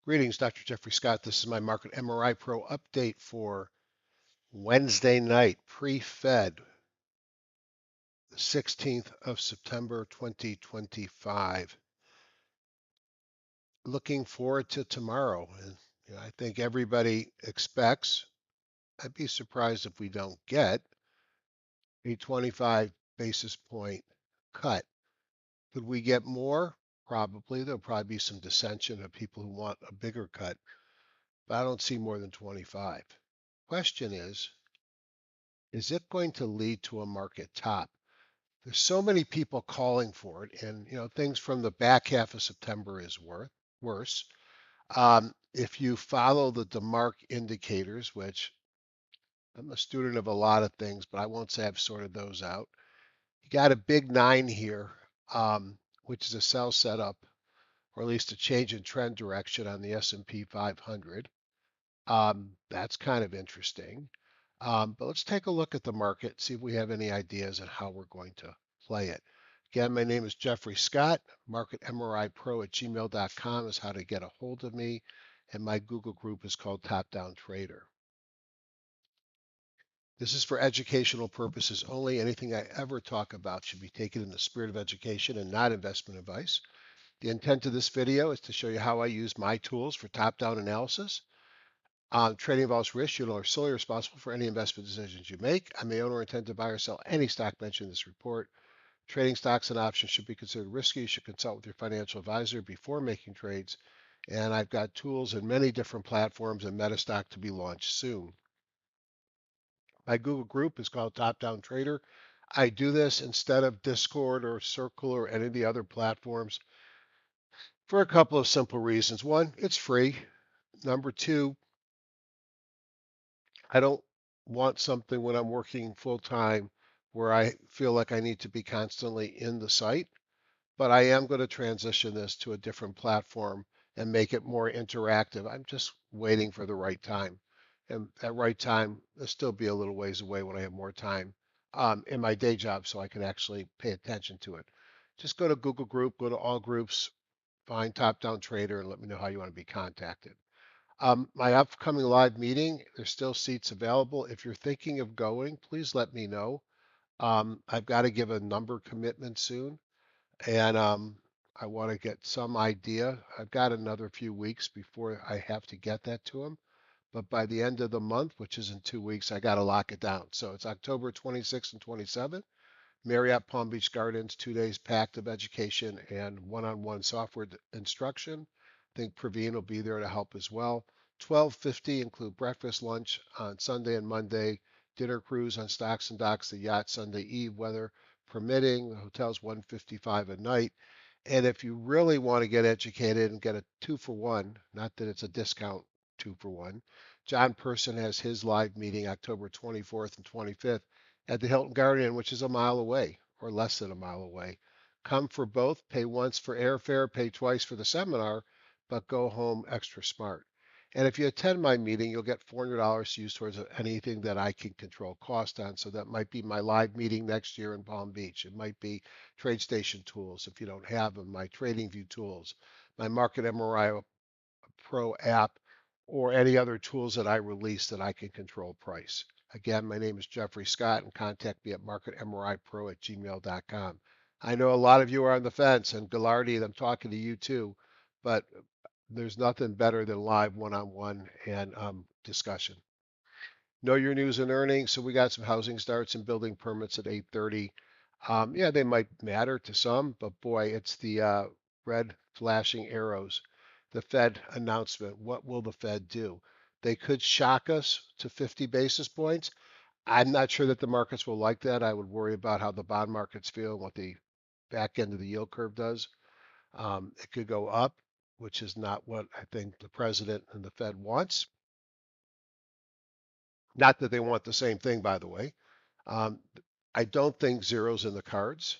Greetings, Dr. Jeffrey Scott. This is my Market MRI Pro update for Wednesday night, pre-Fed, the 16th of September, 2025. Looking forward to tomorrow. And I think everybody expects, I'd be surprised if we don't get a 25 basis point cut. Could we get more? Probably. There'll probably be some dissension of people who want a bigger cut, but I don't see more than 25. Question is it going to lead to a market top? There's so many people calling for it, and things from the back half of September is worse. If you follow the DeMark indicators, which I'm a student of a lot of things, but I won't say I've sorted those out. You got a big nine here, which is a sell setup, or at least a change in trend direction on the S&P 500. That's kind of interesting. But let's take a look at the market, see if we have any ideas on how we're going to play it. Again, my name is Jeffrey Scott. MarketMRIPro@gmail.com is how to get a hold of me. And my Google group is called Top Down Trader. This is for educational purposes only. Anything I ever talk about should be taken in the spirit of education and not investment advice. The intent of this video is to show you how I use my tools for top-down analysis. Trading involves risk. You are solely responsible for any investment decisions you make. I may own or intend to buy or sell any stock mentioned in this report. Trading stocks and options should be considered risky. You should consult with your financial advisor before making trades. And I've got tools in many different platforms and MetaStock to be launched soon. My Google group is called Top Down Trader. I do this instead of Discord or Circle or any of the other platforms for a couple of simple reasons. One, it's free. Number two, I don't want something when I'm working full time where I feel like I need to be constantly in the site, but I am going to transition this to a different platform and make it more interactive. I'm just waiting for the right time. And that right time will still be a little ways away when I have more time in my day job so I can actually pay attention to it. Just go to Google Group, go to all groups, find Top Down Trader, and let me know how you want to be contacted. My upcoming live meeting, there's still seats available. If you're thinking of going, please let me know. I've got to give a number commitment soon, and I want to get some idea. I've got another few weeks before I have to get that to him. But by the end of the month, which is in 2 weeks, I got to lock it down. So it's October 26th and 27th. Marriott Palm Beach Gardens, 2 days packed of education and one-on-one software instruction. I think Praveen will be there to help as well. 12:50 include breakfast, lunch on Sunday and Monday, dinner cruise on Stocks and Docks, the yacht Sunday Eve, weather permitting. The hotel's 155 a night. And if you really want to get educated and get a 2-for-1, not that it's a discount 2-for-1, John Person has his live meeting October 24th and 25th at the Hilton Garden Inn, which is a mile away or less than a mile away. Come for both, pay once for airfare, pay twice for the seminar, but go home extra smart. And if you attend my meeting, you'll get $400 to use towards anything that I can control cost on. So that might be my live meeting next year in Palm Beach. It might be TradeStation tools if you don't have them, my TradingView tools, my Market MRI Pro app, or any other tools that I release that I can control price. Again, my name is Jeffrey Scott, and contact me at marketmripro@gmail.com. I know a lot of you are on the fence, and Gallardi, I'm talking to you too, but there's nothing better than live one-on-one and discussion. Know your news and earnings. So we got some housing starts and building permits at 8:30. Yeah, they might matter to some, but boy, it's the red flashing arrows. The Fed announcement. What will the Fed do? They could shock us to 50 basis points. I'm not sure that the markets will like that. I would worry about how the bond markets feel and what the back end of the yield curve does. It could go up, which is not what I think the president and the Fed wants. Not that they want the same thing, by the way. Um, I don't think zero's in the cards.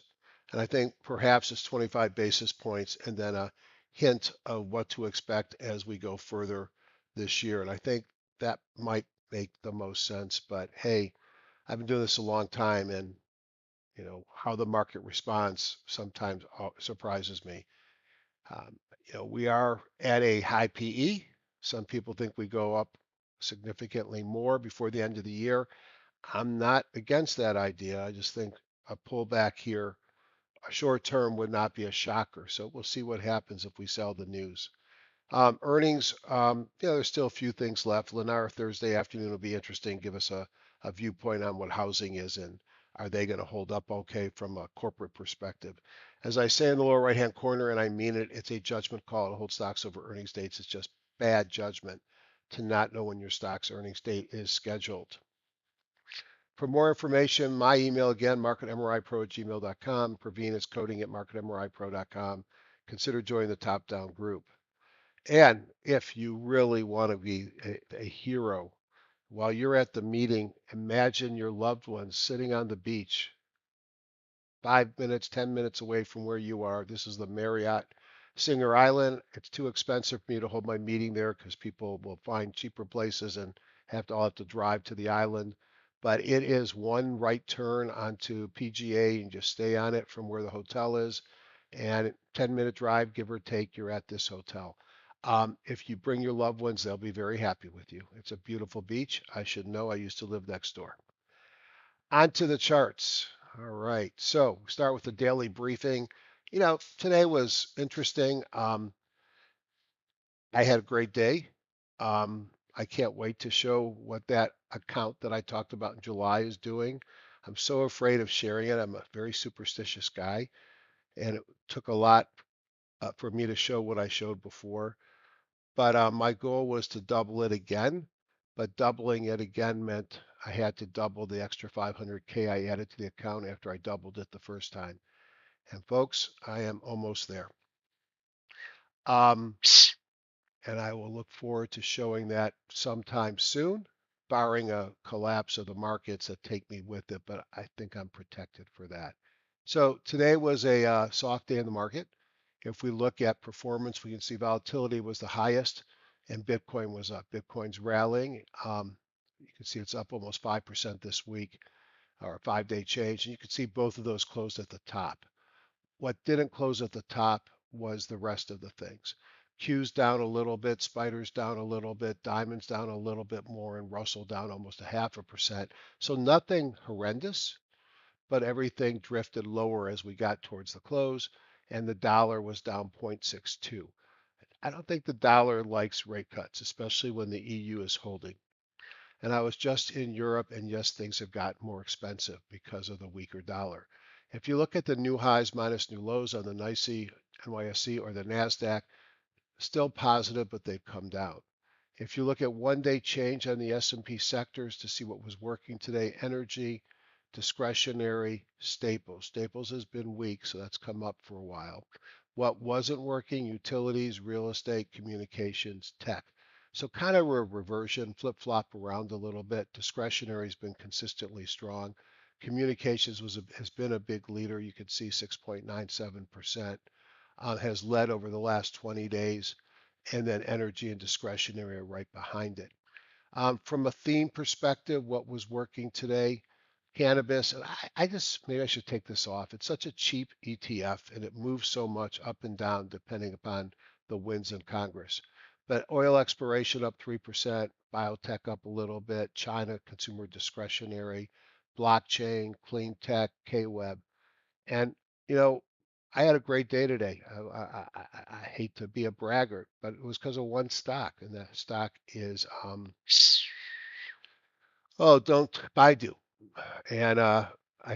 And I think perhaps it's 25 basis points and then a hint of what to expect as we go further this year. And I think that might make the most sense. But hey, I've been doing this a long time, and how the market responds sometimes surprises me. Um, We are at a high PE. Some people think we go up significantly more before the end of the year. I'm not against that idea. I just think a pullback here, a short term, would not be a shocker. So we'll see what happens if we sell the news. Earnings, there's still a few things left. Lennar Thursday afternoon will be interesting. Give us a viewpoint on what housing is and are they going to hold up okay from a corporate perspective. As I say in the lower right hand corner, and I mean it, it's a judgment call to hold stocks over earnings dates. It's just bad judgment to not know when your stock's earnings date is scheduled. For more information, my email again, marketmripro@gmail.com. Praveen is coding at marketmripro.com. Consider joining the top down group. And if you really want to be a hero, while you're at the meeting, imagine your loved ones sitting on the beach 5 minutes, 10 minutes away from where you are. This is the Marriott Singer Island. It's too expensive for me to hold my meeting there because people will find cheaper places and all have to drive to the island. But it is one right turn onto PGA and just stay on it from where the hotel is. And 10-minute drive, give or take, you're at this hotel. If you bring your loved ones, they'll be very happy with you. It's a beautiful beach. I should know. I used to live next door. On to the charts. All right. So we start with the daily briefing. Today was interesting. I had a great day. I can't wait to show what that account that I talked about in July is doing. I'm so afraid of sharing it. I'm a very superstitious guy, and it took a lot for me to show what I showed before. But my goal was to double it again. But doubling it again meant I had to double the extra 500K I added to the account after I doubled it the first time. And folks, I am almost there. Um, and I will look forward to showing that sometime soon, barring a collapse of the markets that take me with it. But I think I'm protected for that. So today was a soft day in the market. If we look at performance, we can see volatility was the highest and Bitcoin was up. Bitcoin's rallying. You can see it's up almost 5% this week or a 5-day change. And you can see both of those closed at the top. What didn't close at the top was the rest of the things. Q's down a little bit, Spider's down a little bit, Diamond's down a little bit more, and Russell down almost a 0.5%. So nothing horrendous, but everything drifted lower as we got towards the close, and the dollar was down 0.62. I don't think the dollar likes rate cuts, especially when the EU is holding. And I was just in Europe, and yes, things have gotten more expensive because of the weaker dollar. If you look at the new highs minus new lows on the NYSE or the NASDAQ, still positive, but they've come down. If you look at one-day change on the S&P sectors to see what was working today, energy, discretionary, staples. Staples has been weak, so that's come up for a while. What wasn't working, utilities, real estate, communications, tech. So kind of a reversion, flip-flop around a little bit. Discretionary has been consistently strong. Communications has been a big leader. You can see 6.97% has led over the last 20 days. And then energy and discretionary are right behind it. From a theme perspective, what was working today? Cannabis. And I just, maybe I should take this off. It's such a cheap ETF and it moves so much up and down depending upon the wins in Congress. But oil exploration up 3%, biotech up a little bit, China consumer discretionary, blockchain, clean tech, KWeb. And, you know, I had a great day today. I hate to be a braggart, but it was because of one stock, and that stock is, don't Baidu. And I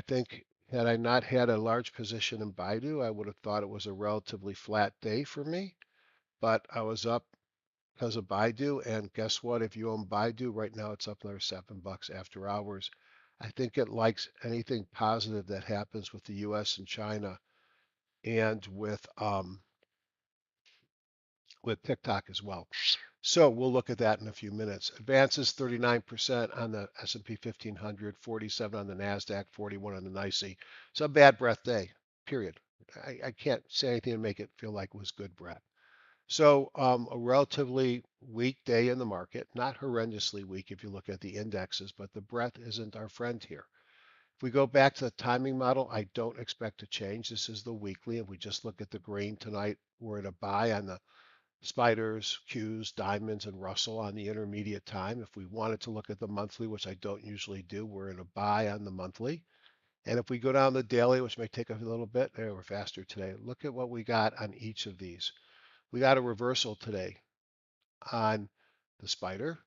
think had I not had a large position in Baidu, I would have thought it was a relatively flat day for me. But I was up because of Baidu, and guess what? If you own Baidu right now, it's up another $7 after hours. I think it likes anything positive that happens with the U.S. and China and with TikTok as well. So we'll look at that in a few minutes. Advances 39% on the S&P 1500, 47 on the Nasdaq, 41 on the NYSE. So a bad breath day, period. I can't say anything to make it feel like it was good breath. So a relatively weak day in the market, not horrendously weak if you look at the indexes, but the breath isn't our friend here. If we go back to the timing model, I don't expect to change. This is the weekly. If we just look at the green tonight, we're at a buy on the spiders, Qs, diamonds, and Russell on the intermediate time. If we wanted to look at the monthly, which I don't usually do, we're in a buy on the monthly. And if we go down the daily, which may take a little bit, there we're faster today. Look at what we got on each of these. We got a reversal today on the spider,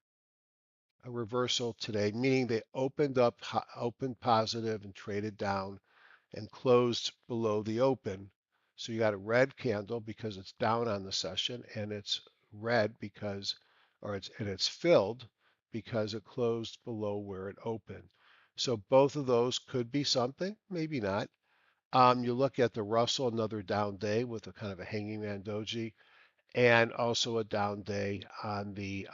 a reversal today, meaning they opened up, opened positive and traded down and closed below the open. So you got a red candle because it's down on the session, and it's red because, it's filled because it closed below where it opened. So both of those could be something, maybe not. You look at the Russell, another down day with a kind of a hanging man doji, and also a down day on the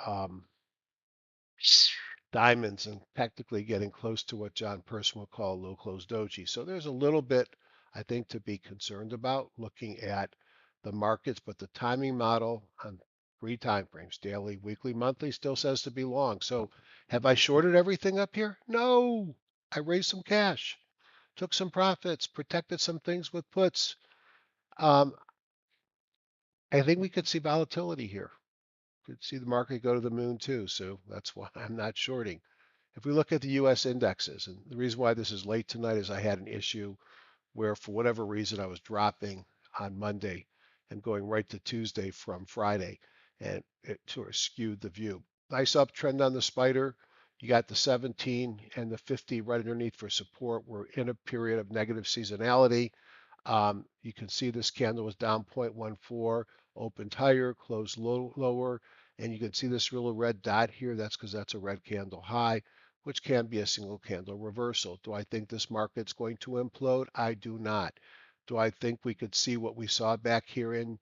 diamonds, and technically getting close to what John Person would call a low close doji. So there's a little bit, I think, to be concerned about looking at the markets, but the timing model on three time frames, daily, weekly, monthly, still says to be long. So have I shorted everything up here? No. I raised some cash, took some profits, protected some things with puts. Um, I think we could see volatility here. Could see the market go to the moon too. So that's why I'm not shorting. If we look at the US indexes, and the reason why this is late tonight is I had an issue where, for whatever reason, I was dropping on Monday and going right to Tuesday from Friday, and it sort of skewed the view. Nice uptrend on the spider. You got the 17 and the 50 right underneath for support. We're in a period of negative seasonality. You can see this candle was down 0.14, opened higher, closed lower, and you can see this little red dot here. That's because that's a red candle high, which can be a single candle reversal. Do I think this market's going to implode? I do not. Do I think we could see what we saw back here in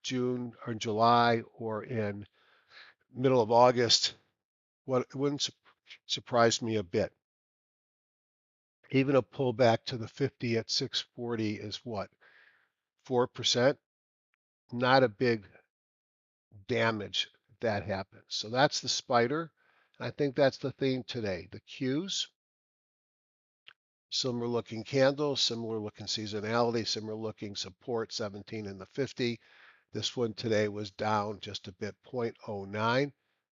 June or in July or in middle of August? What it wouldn't surprise me a bit. Even a pullback to the 50 at 640 is what? 4%? Not a big damage if that happens. So that's the spider. I think that's the theme today. The Qs, similar looking candles, similar looking seasonality, similar looking support, 17 and the 50. This one today was down just a bit, 0.09.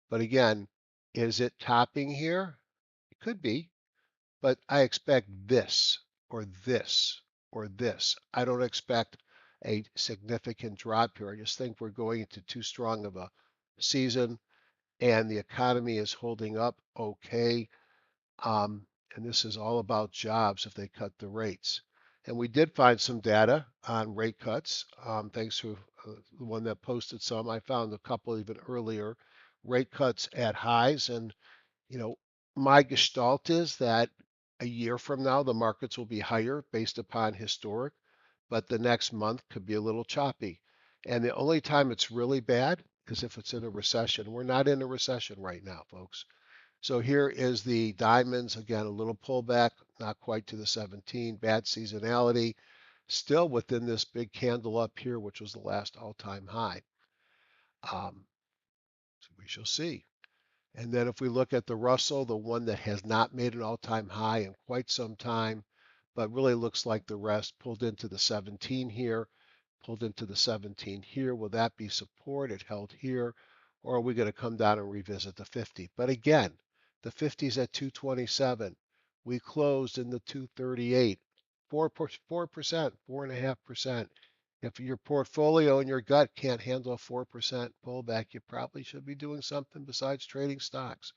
But again, is it topping here? It could be, but I expect this or this or this. I don't expect a significant drop here. I just think we're going into too strong of a season, and the economy is holding up okay. And this is all about jobs if they cut the rates. And we did find some data on rate cuts. Thanks to the one that posted some. I found a couple even earlier rate cuts at highs. And, you know, my gestalt is that a year from now, the markets will be higher based upon historic, but the next month could be a little choppy. And the only time it's really bad is if it's in a recession. We're not in a recession right now, folks. So here is the diamonds. Again, a little pullback, not quite to the 17. Bad seasonality, still within this big candle up here, which was the last all-time high. So we shall see. And then if we look at the Russell, the one that has not made an all-time high in quite some time, but really looks like the rest, pulled into the 17 here, pulled into the 17 here. Will that be support? It held here. Or are we going to come down and revisit the 50? But again, the 50 is at 227. We closed in the 238. 4%, 4.5%. If your portfolio and your gut can't handle a 4% pullback, you probably should be doing something besides trading stocks.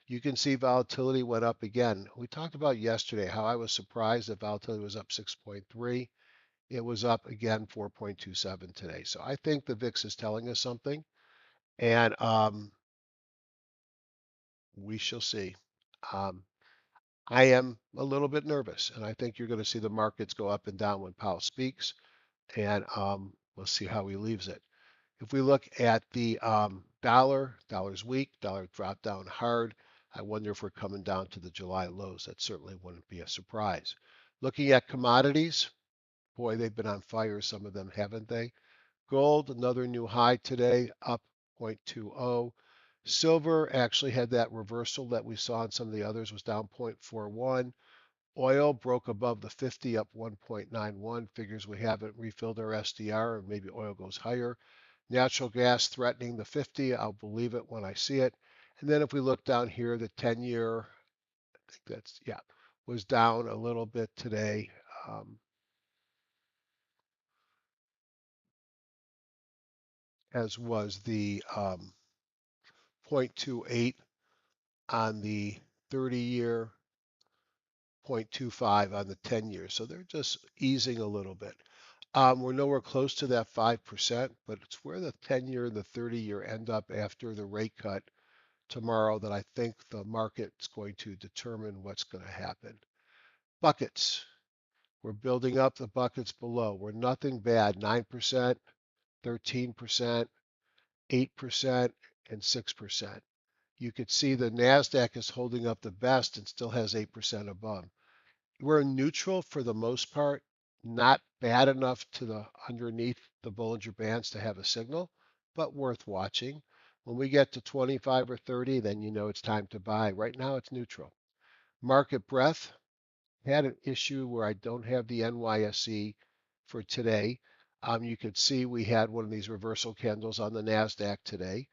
You can see volatility went up again. We talked about yesterday how I was surprised that volatility was up 6.3. It was up again 4.27 today. So I think the VIX is telling us something, and we shall see. Um, I am a little bit nervous, and I think you're going to see the markets go up and down when Powell speaks, and we'll see how he leaves it. If we look at the dollar's weak, dollar dropped down hard. I wonder if we're coming down to the July lows. That certainly wouldn't be a surprise. Looking at commodities, boy, they've been on fire, some of them, haven't they? Gold, another new high today, up 0.20. Silver actually had that reversal that we saw in some of the others, was down 0.41. Oil broke above the 50 up 1.91. Figures we haven't refilled our SDR and maybe oil goes higher. Natural gas threatening the 50. I'll believe it when I see it. And then if we look down here, the 10-year, I think that's, yeah, was down a little bit today. As was the 0.28 on the 30-year, 0.25 on the 10-year. So they're just easing a little bit. We're nowhere close to that 5%, but it's where the 10-year and the 30-year end up after the rate cut tomorrow that I think the market's going to determine what's going to happen. Buckets. We're building up the buckets below. We're nothing bad. 9%, 13%, 8%, and 6%. You could see the NASDAQ is holding up the best and still has 8% above. We're neutral for the most part, not bad enough to the underneath the Bollinger Bands to have a signal, but worth watching. When we get to 25 or 30, then you know it's time to buy. Right now it's neutral. Market breadth, had an issue where I don't have the NYSE for today. You could see we had one of these reversal candles on the NASDAQ today.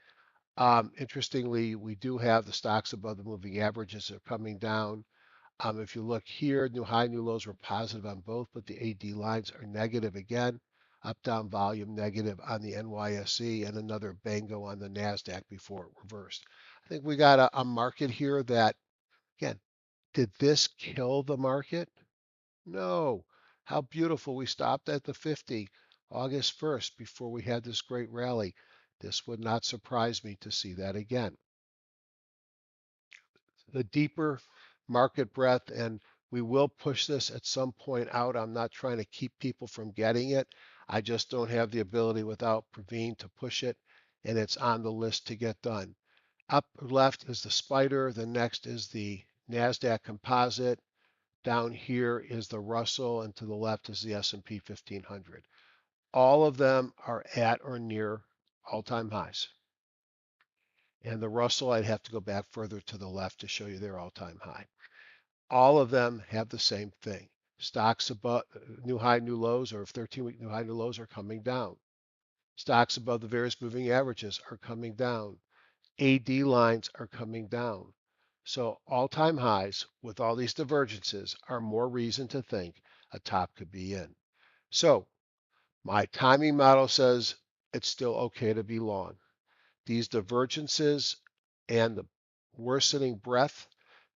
Interestingly, we do have the stocks above the moving averages are coming down. If you look here, new high, new lows were positive on both, but the AD lines are negative again. Up, down volume negative on the NYSE and another bango on the NASDAQ before it reversed. I think we got a market here that, again, did this kill the market? No. How beautiful. We stopped at the 50 August 1st before we had this great rally. This would not surprise me to see that again. The deeper market breadth, and we will push this at some point out. I'm not trying to keep people from getting it. I just don't have the ability without Praveen to push it, and it's on the list to get done. Up left is the spider. The next is the NASDAQ composite. Down here is the Russell, and to the left is the S&P 1500. All of them are at or near all-time highs. And the Russell, I'd have to go back further to the left to show you their all-time high. All of them have the same thing. Stocks above new high, new lows, or 13-week new high, new lows are coming down. Stocks above the various moving averages are coming down. AD lines are coming down. So all-time highs with all these divergences are more reason to think a top could be in. So my timing model says it's still okay to be long. These divergences and the worsening breadth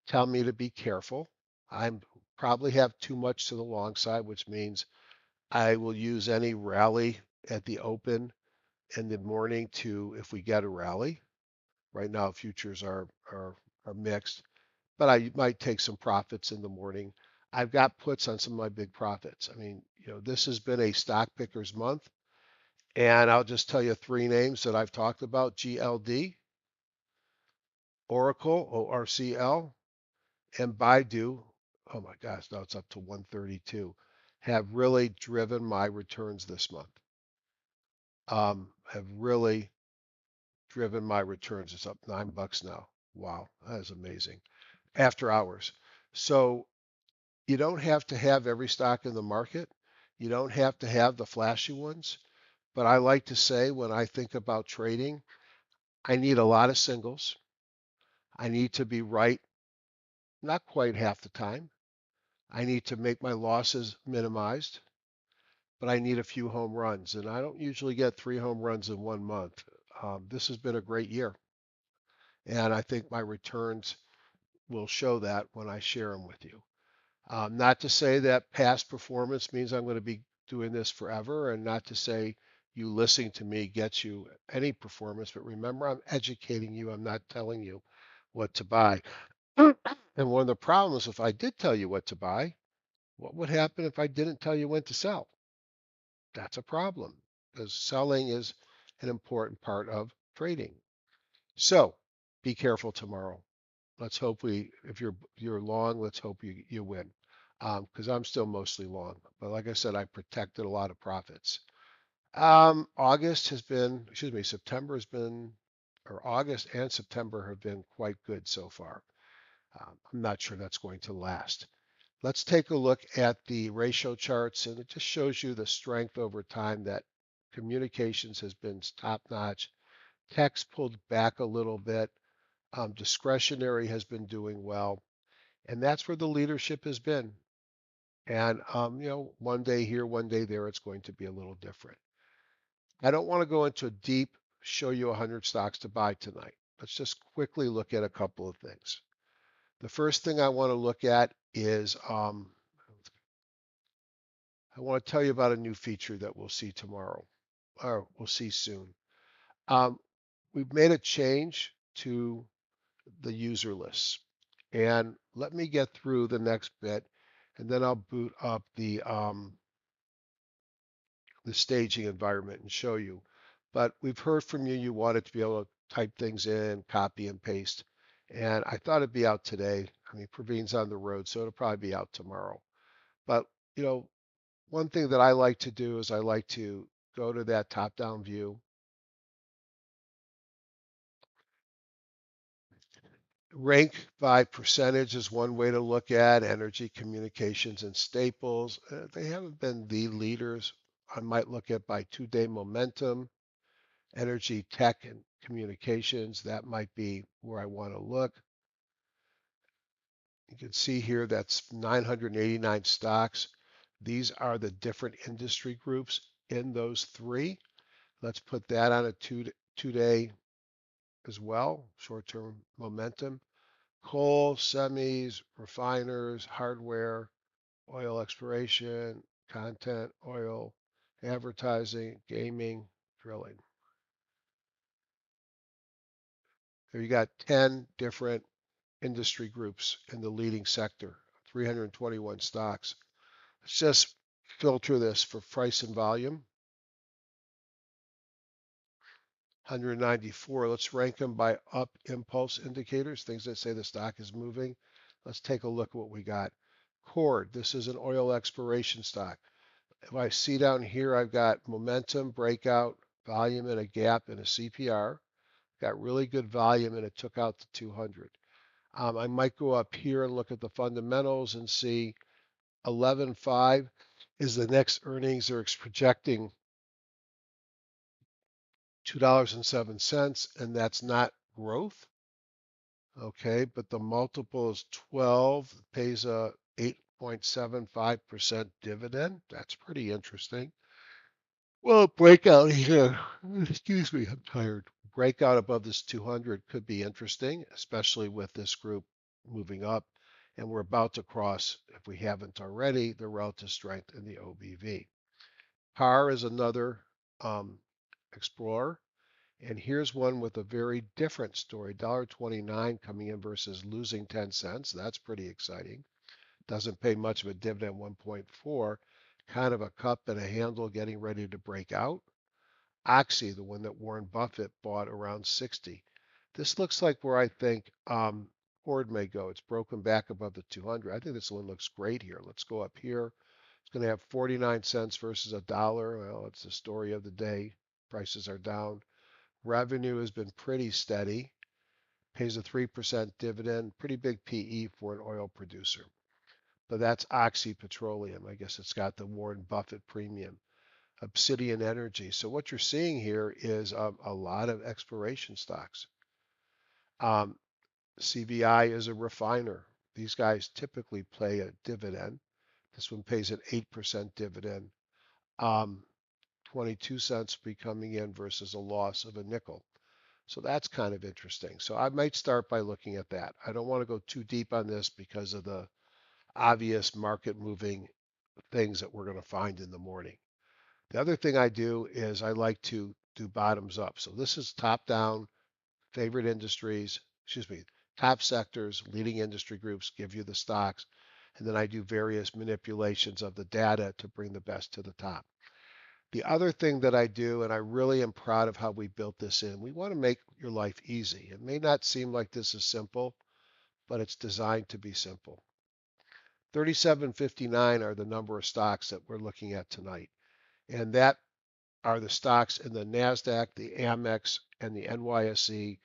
tell me to be careful. I probably have too much to the long side, which means I will use any rally at the open in the morning to, if we get a rally. Right now, futures are mixed, but I might take some profits in the morning. I've got puts on some of my big profits. I mean, this has been a stock pickers month, and I'll just tell you three names that I've talked about: GLD, Oracle, ORCL, and Baidu. Oh my gosh, now it's up to 132. Have really driven my returns this month. Have really driven my returns. It's up $9 now. Wow, that is amazing. After hours. So you don't have to have every stock in the market. You don't have to have the flashy ones. But I like to say when I think about trading, I need a lot of singles. I need to be right, not quite half the time. I need to make my losses minimized, but I need a few home runs. And I don't usually get 3 home runs in 1 month. This has been a great year. And I think my returns will show that when I share them with you. Not to say that past performance means I'm going to be doing this forever, and not to say you listening to me gets you any performance, but remember, I'm educating you. I'm not telling you what to buy. And one of the problems, if I did tell you what to buy, what would happen if I didn't tell you when to sell? That's a problem because selling is an important part of trading. So be careful tomorrow. Let's hope if you're long, let's hope you win. Because I'm still mostly long. But like I said, I protected a lot of profits. August has been, excuse me, September has been, or August and September have been quite good so far. I'm not sure that's going to last. Let's take a look at the ratio charts, and it just shows you the strength over time that communications has been top notch. Tech's pulled back a little bit. Discretionary has been doing well, and that's where the leadership has been. And one day here, one day there, it's going to be a little different. I don't want to go into a deep show you 100 stocks to buy tonight. Let's just quickly look at a couple of things. The first thing I want to look at is I want to tell you about a new feature that we'll see tomorrow, or we'll see soon. Um, we've made a change to the user list. And let me get through the next bit, and then I'll boot up the staging environment and show you. But we've heard from you, you wanted to be able to type things in, copy and paste. And I thought it'd be out today. I mean, Praveen's on the road, so it'll probably be out tomorrow. But, you know, one thing that I like to do is I like to go to that top-down view. Rank by percentage is one way to look at energy, communications, and staples. They haven't been the leaders. I might look at by 2-day momentum, energy, tech, and communications. That might be where I want to look. You can see here that's 989 stocks. These are the different industry groups in those three. Let's put that on a two-day as well, short-term momentum. Coal, semis, refiners, hardware, oil exploration, content, oil, advertising, gaming, drilling. There you got 10 different industry groups in the leading sector, 321 stocks. Let's just filter this for price and volume. 194. Let's rank them by up impulse indicators, things that say the stock is moving. Let's take a look at what we got. Cord, this is an oil exploration stock. If I see down here, I've got momentum, breakout, volume, and a gap and a CPR. Got really good volume, and it took out the 200. I might go up here and look at the fundamentals and see 11.5 is the next earnings. They're projecting $2.07, and that's not growth. Okay, but the multiple is 12, pays a 8.75% dividend. That's pretty interesting. Well, breakout here, excuse me, I'm tired. Breakout above this 200 could be interesting, especially with this group moving up. And we're about to cross, if we haven't already, the relative strength in the OBV. PAR is another explorer. And here's one with a very different story, $1.29 coming in versus losing 10 cents. That's pretty exciting. Doesn't pay much of a dividend, 1.4, kind of a cup and a handle getting ready to break out. Oxy, the one that Warren Buffett bought around 60. This looks like where I think Ford may go. It's broken back above the 200. I think this one looks great here. Let's go up here. It's going to have 49 cents versus a dollar. Well, it's the story of the day. Prices are down. Revenue has been pretty steady. Pays a 3% dividend. Pretty big PE for an oil producer. But that's Oxy Petroleum. I guess it's got the Warren Buffett premium. Obsidian Energy. So what you're seeing here is a lot of exploration stocks. CVI is a refiner. These guys typically pay a dividend. This one pays an 8% dividend. 22 cents will be coming in versus a loss of a nickel. So that's kind of interesting. So I might start by looking at that. I don't want to go too deep on this because of the obvious market moving things that we're going to find in the morning. The other thing I do is I like to do bottoms up. So this is top down, favorite industries, excuse me, top sectors, leading industry groups, give you the stocks. And then I do various manipulations of the data to bring the best to the top. The other thing that I do, and I really am proud of how we built this in, we want to make your life easy. It may not seem like this is simple, but it's designed to be simple. 3759 are the number of stocks that we're looking at tonight. And that are the stocks in the NASDAQ, the Amex, and the NYSE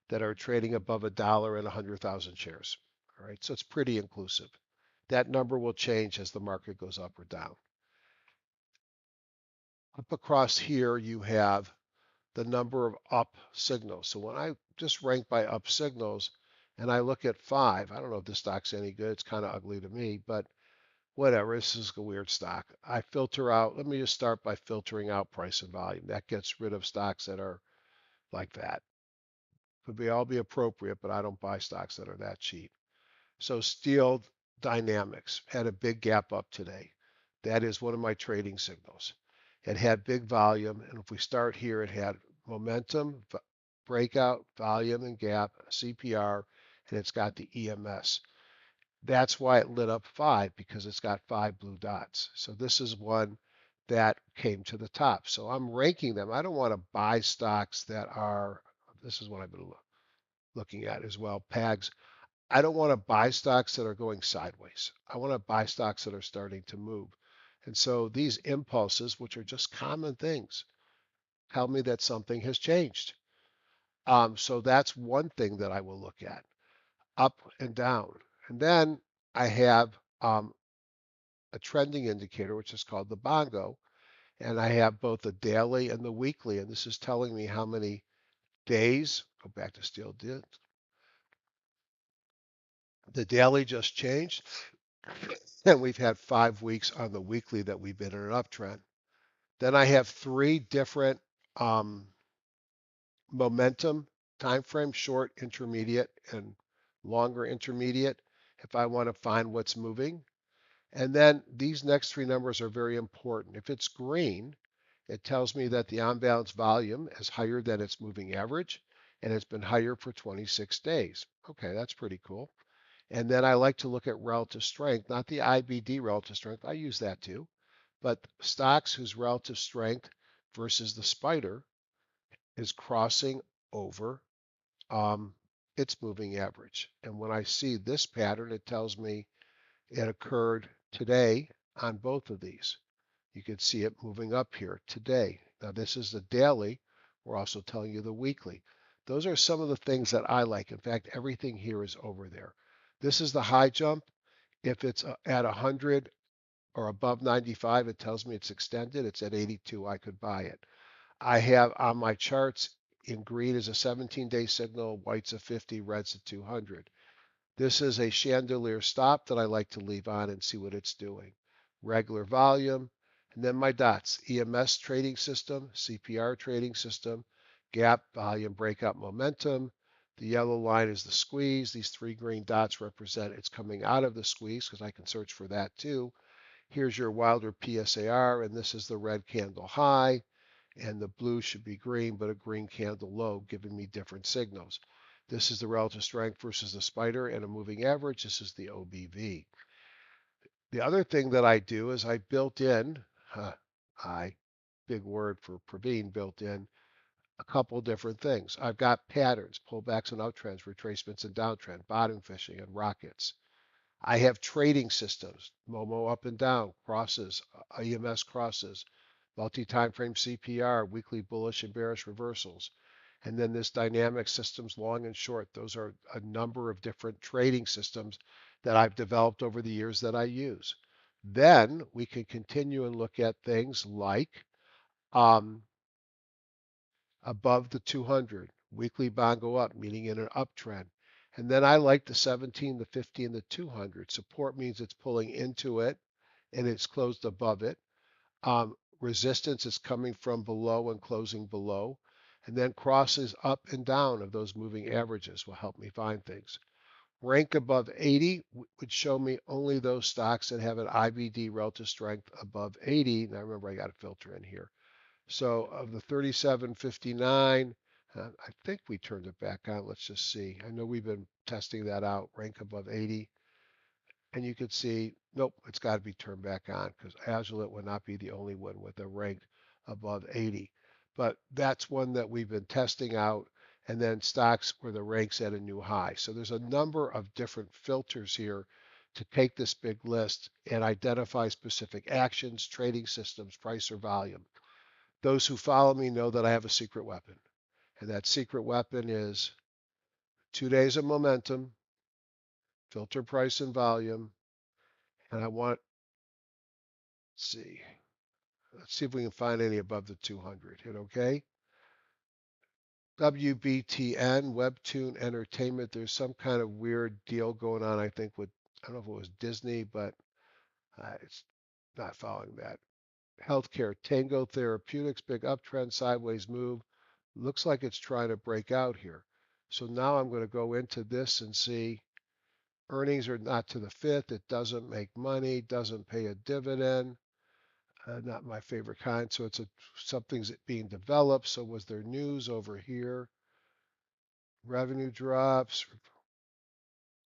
that are trading above a dollar and 100,000 shares. All right, so it's pretty inclusive. That number will change as the market goes up or down. Up across here, you have the number of up signals. So when I just rank by up signals and I look at 5, I don't know if this stock's any good. It's kind of ugly to me, but whatever. This is a weird stock. I filter out, let me just start by filtering out price and volume. That gets rid of stocks that are like that. Could be all be appropriate, but I don't buy stocks that are that cheap. So Steel Dynamics had a big gap up today. That is one of my trading signals. It had big volume, and if we start here, it had momentum, breakout, volume and gap, CPR, and it's got the EMS. That's why it lit up 5, because it's got 5 blue dots. So this is one that came to the top. So I'm ranking them. I don't want to buy stocks that are, this is what I've been looking at as well, PAGs. I don't want to buy stocks that are going sideways. I want to buy stocks that are starting to move. And so these impulses, which are just common things, tell me that something has changed. So that's one thing that I will look at, up and down. And then I have a trending indicator, which is called the bongo. And I have both the daily and the weekly. And this is telling me how many days, go back to steel, the daily just changed. And we've had 5 weeks on the weekly that we've been in an uptrend. Then I have 3 different um, momentum time frames: short, intermediate, and longer intermediate, if I want to find what's moving. And then these next 3 numbers are very important. If it's green, it tells me that the on-balance volume is higher than its moving average, and it's been higher for 26 days. Okay, that's pretty cool. And then I like to look at relative strength, not the IBD relative strength. I use that too, but stocks whose relative strength versus the spider is crossing over um, its moving average. And when I see this pattern, it tells me it occurred today on both of these. You can see it moving up here today. Now, this is the daily. We're also telling you the weekly. Those are some of the things that I like. In fact, everything here is over there. This is the high jump. If it's at 100 or above 95, it tells me it's extended. It's at 82. I could buy it. I have on my charts, in green is a 17-day signal, white's a 50, red's a 200. This is a chandelier stop that I like to leave on and see what it's doing. Regular volume, and then my dots: EMS trading system, CPR trading system, gap, volume, breakout, momentum. The yellow line is the squeeze. These 3 green dots represent it's coming out of the squeeze, because I can search for that too. Here's your Wilder PSAR, and this is the red candle high, and the blue should be green, but a green candle low, giving me different signals. This is the relative strength versus the spider and a moving average. This is the OBV. The other thing that I do is I built in, I, big word for Praveen, built in a couple different things. I've got patterns: pullbacks and uptrends, retracements and downtrend, bottom fishing, and rockets. I have trading systems: Momo up and down, crosses, EMS crosses, multi-time frame CPR, weekly bullish and bearish reversals. And then this dynamic systems, long and short. Those are a number of different trading systems that I've developed over the years that I use. Then we can continue and look at things like um, above the 200, weekly bond go up, meaning in an uptrend. And then I like the 17, the 50, and the 200. Support means it's pulling into it and it's closed above it. Resistance is coming from below and closing below. And then crosses up and down of those moving averages will help me find things. Rank above 80 would show me only those stocks that have an IBD relative strength above 80. Now remember, I got a filter in here. So of the 3759, I think we turned it back on. Let's just see. I know we've been testing that out, rank above 80. And you can see, nope, it's got to be turned back on, because Agilent would not be the only one with a rank above 80. But that's one that we've been testing out. And then stocks where the rank's at a new high. So there's a number of different filters here to take this big list and identify specific actions, trading systems, price, or volume. Those who follow me know that I have a secret weapon. And that secret weapon is 2 days of momentum, filter price and volume, And I want, let's see if we can find any above the 200. Hit OK. WBTN, Webtoon Entertainment. There's some kind of weird deal going on, I think, with, I don't know if it was Disney, but it's not following that. Healthcare, Tango Therapeutics, big uptrend, sideways move. Looks like it's trying to break out here. So now I'm going to go into this and see earnings are not to the fifth. It doesn't make money, doesn't pay a dividend. Not my favorite kind. So something's being developed. So was there news over here? Revenue drops.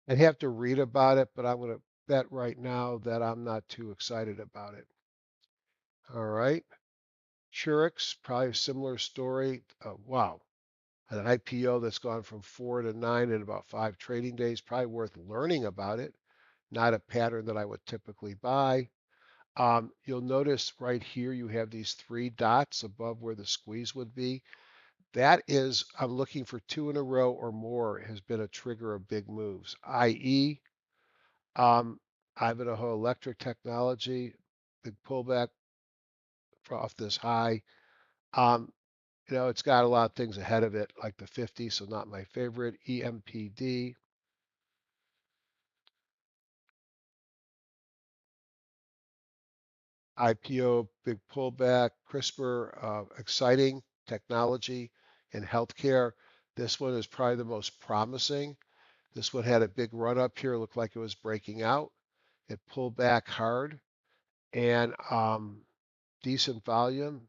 I'd have to read about it, but I'm going to bet right now that I'm not too excited about it. All right. Curix, probably a similar story. Wow. An IPO that's gone from 4 to 9 in about 5 trading days. Probably worth learning about it. Not a pattern that I would typically buy. You'll notice right here you have these 3 dots above where the squeeze would be. That is, I'm looking for 2 in a row or more has been a trigger of big moves, i.e., um, Ivanhoe Electric Technology, big pullback off this high. Um, it's got a lot of things ahead of it, like the 50, so not my favorite. EMPD, IPO, big pullback. CRISPR, exciting technology in healthcare. This one is probably the most promising. This one had a big run up here, looked like it was breaking out. It pulled back hard and decent volume.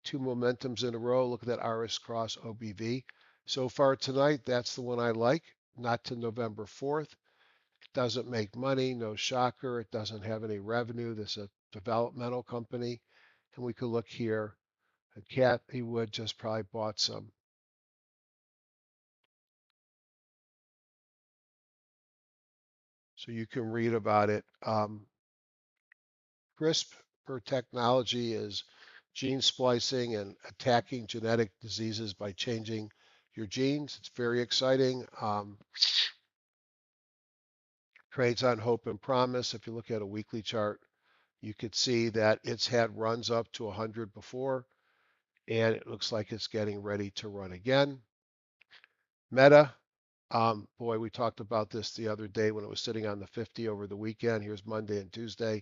2 momentums in a row. Look at that RS cross OBV. So far tonight, that's the one I like. Not to November 4th. It doesn't make money, no shocker. It doesn't have any revenue. This is a developmental company. And we could look here. Kathy Wood just probably bought some. So you can read about it. CRISPR technology is gene splicing and attacking genetic diseases by changing your genes. It's very exciting. Trades on hope and promise. If you look at a weekly chart, you could see that it's had runs up to 100 before, and it looks like it's getting ready to run again. Meta, boy, we talked about this the other day when it was sitting on the 50 over the weekend. Here's Monday and Tuesday.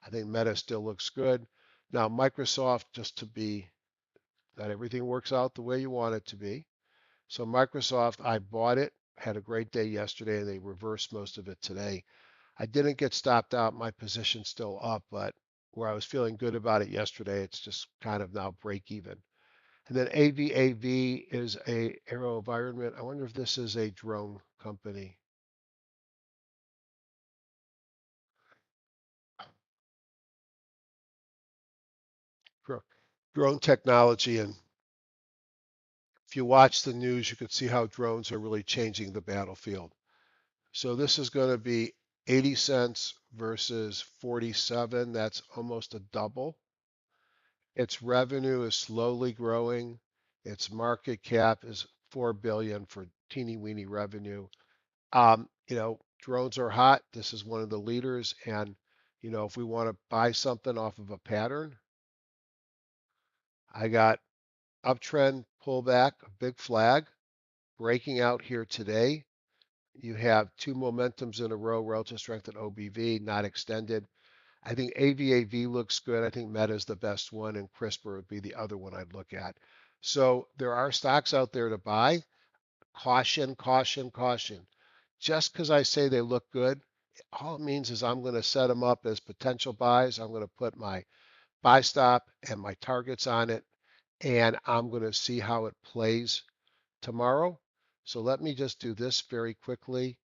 I think Meta still looks good. Now, Microsoft, just to be, not everything works out the way you want it to be. So Microsoft, I bought it, had a great day yesterday, and they reversed most of it today. I didn't get stopped out. My position's still up, but where I was feeling good about it yesterday, it's just kind of now break even. And then AVAV is a AeroVironment. I wonder if this is a drone company. Drone technology. And if you watch the news, you can see how drones are really changing the battlefield. So this is going to be 80 cents versus 47. That's almost a double. Its revenue is slowly growing. Its market cap is 4 billion for teeny weeny revenue. Drones are hot. This is one of the leaders. And, if we want to buy something off of a pattern, I got uptrend pullback, a big flag breaking out here today. You have 2 momentums in a row, relative strength at OBV, not extended. I think AVAV looks good. I think Meta is the best one, and CRISPR would be the other one I'd look at. So there are stocks out there to buy. Caution, caution, caution. Just because I say they look good, all it means is I'm going to set them up as potential buys. I'm going to put my buy stop and my targets on it, and I'm going to see how it plays tomorrow. So let me just do this very quickly.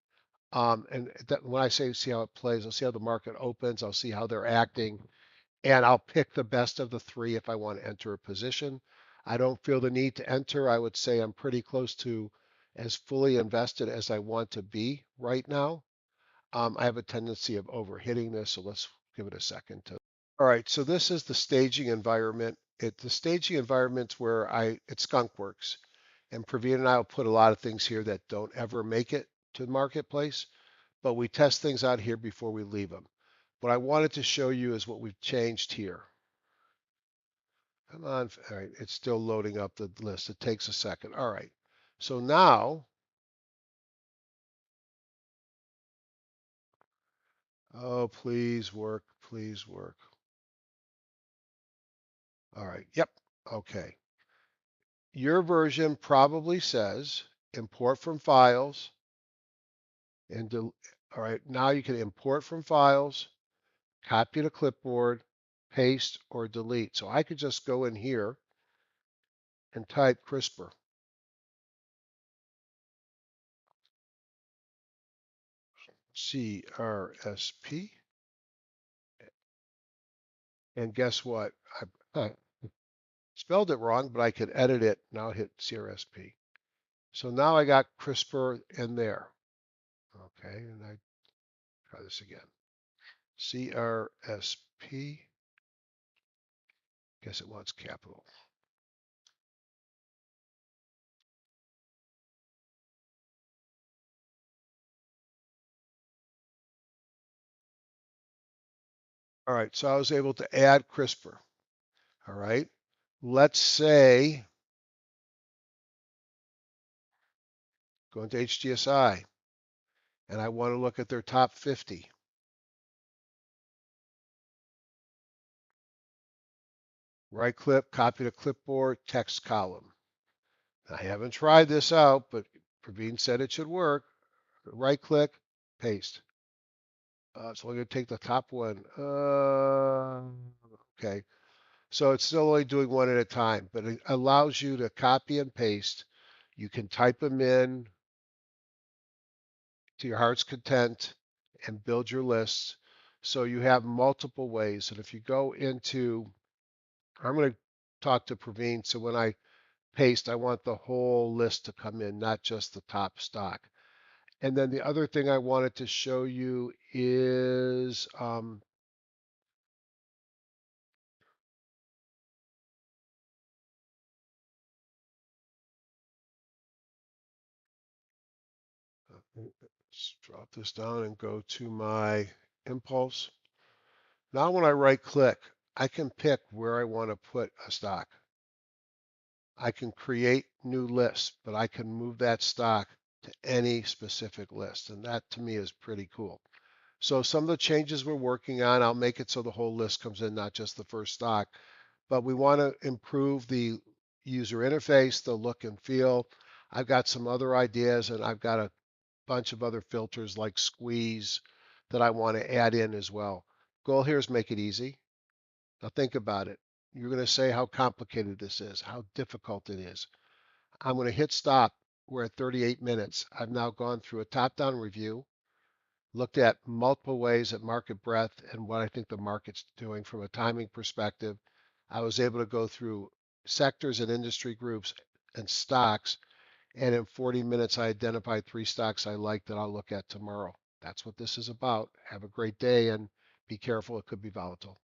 And when I say see how it plays, I'll see how the market opens. I'll see how they're acting, and I'll pick the best of the three if I want to enter a position. I don't feel the need to enter. I would say I'm pretty close to as fully invested as I want to be right now. I have a tendency of overhitting this, so let's give it a second to. All right, so this is the staging environment. The staging environment's where it's skunk works. And Praveen and I will put a lot of things here that don't ever make it to the marketplace, but we test things out here before we leave them. What I wanted to show you is what we've changed here. Come on. All right. It's still loading up the list. It takes a second. All right. So now, oh, please work. Please work. All right. Yep. Okay. Your version probably says import from files and all right. Now you can import from files, copy to clipboard, paste, or delete. So I could just go in here and type CRISPR. CRSP. And guess what? I spelled it wrong, but I could edit it. Now hit CRSP. So now I got CRISPR in there. Okay, and I try this again. CRSP. Guess it wants capital. All right, so I was able to add CRISPR. All right, let's say go into HDSI and I want to look at their top 50. Right click, copy to clipboard, text column. I haven't tried this out, but Praveen said it should work. Right click, paste. So I'm going to take the top one. Okay. So it's still only doing one at a time, but it allows you to copy and paste. You can type them in to your heart's content and build your lists. So you have multiple ways. And if you go into, I'm going to talk to Praveen. So when I paste, I want the whole list to come in, not just the top stock. And then the other thing I wanted to show you is let's drop this down and go to my impulse. Now when I right click, I can pick where I want to put a stock. I can create new lists, but I can move that stock to any specific list. And that to me is pretty cool. So some of the changes we're working on, I'll make it so the whole list comes in, not just the first stock. But we want to improve the user interface, the look and feel. I've got some other ideas and I've got a bunch of other filters like squeeze that I want to add in as well. Goal here is make it easy. Now think about it. You're going to say how complicated this is, how difficult it is. I'm going to hit stop. We're at 38 minutes. I've now gone through a top-down review, looked at multiple ways at market breadth and what I think the market's doing from a timing perspective. I was able to go through sectors and industry groups and stocks, and in 40 minutes, I identified 3 stocks I like that I'll look at tomorrow. That's what this is about. Have a great day and be careful. It could be volatile.